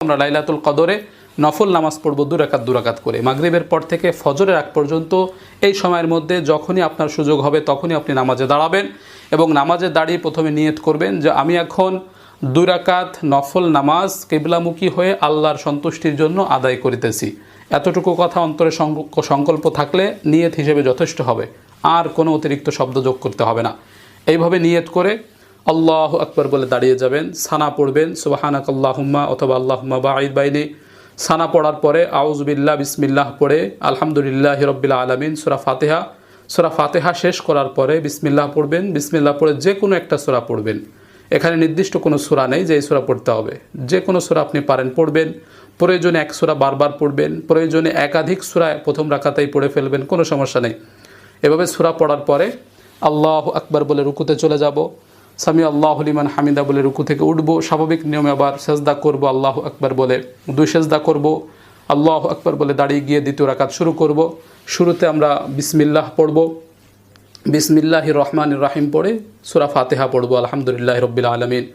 আমরা লাইলাতুল কদরে নফল নামাজ পড়ব 2 রাকাত করে। মাগরিবের পর থেকে ফজরের আগ পর্যন্ত এই সময়ের মধ্যে যখনই আপনার সুযোগ হবে তখনই আপনি নামাজে দাঁড়াবেন এবং নামাজে দাঁড়িয়ে প্রথমে নিয়ত করবেন যে আমি এখন 2 রাকাত নফল নামাজ কিবলামুখী হয়ে আল্লাহর সন্তুষ্টির জন্য আদায় করিতেছি। এতটুকু কথা অন্তরে সংকল্প থাকলে নিয়ত হিসেবে যথেষ্ট হবে, আর কোনো অতিরিক্ত শব্দ যোগ করতে হবে না। এইভাবে নিয়ত করে আল্লাহু আকবার বলে দাঁড়িয়ে যাবেন। সানা পড়বেন সুবহানাকাল্লাহুম্মা অথবা আল্লাহুম্মা বাঈদ বাইনি। সানা পড়ার পরে আউযু বিল্লাহ বিসমিল্লাহ পড়ে আলহামদুলিল্লাহি রাব্বিল আলামিন সূরা ফাতিহা শেষ করার পরে বিসমিল্লাহ পড়বেন। বিসমিল্লাহ পড়ে যে কোনো একটা সূরা পড়বেন। এখানে নির্দিষ্ট কোনো সূরা নেই যে এই সূরা পড়তে হবে, যে কোনো সূরা আপনি পারেন পড়বেন। প্রয়োজনে এক সূরা বারবার পড়বেন, প্রয়োজনে একাধিক সূরা প্রথম রাকাতেই পড়ে ফেলবেন, কোনো সমস্যা নেই। এভাবে সূরা পড়ার পরে আল্লাহু আকবার বলে রুকুতে চলে যাব। সামি আল্লাহু লিমান হামিদা বলে রুকু থেকে উঠবো। স্বাভাবিক নিয়মে আবার সেজদা করব, আল্লাহু আকবার বলে 2 সেজদা করব। আল্লাহু আকবার বলে দাঁড়িয়ে গিয়ে দ্বিতীয় রাকাত শুরু করব। শুরুতে আমরা বিসমিল্লাহ পড়ব, বিসমিল্লাহির রহমানির রহিম পড়ে সূরা ফাতিহা পড়ব আলহামদুলিল্লাহি রাব্বিল আলামিন।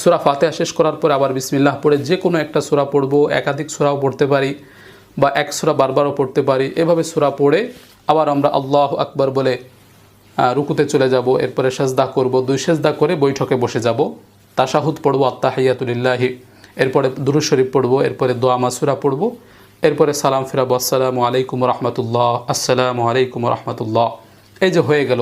সূরা ফাতিহা শেষ করার পরে আবার বিসমিল্লাহ পড়ে যে কোনো একটা সূরা পড়ব, একাধিক সূরাও পড়তে পারি বা এক সূরা বারবারও পড়তে পারি। এভাবে সূরা পড়ে আবার আমরা আল্লাহু আকবার বলে রুকুতে চলে যাব। এরপরে সেজদা করব, 2 সেজদা করে বৈঠকে বসে যাব। তাশাহুদ পড়ব আত্তাহিয়াতু লিল্লাহি, এরপরে দুরূদ শরীফ পড়ব, এরপরে দোয়া মাসুরা পড়ব, এরপরে সালাম ফিরাবো আসসালামু আলাইকুম রাহমাতুল্লাহ, আসসালামু আলাইকুম রাহমাতুল্লাহ। এই যে হয়ে গেল।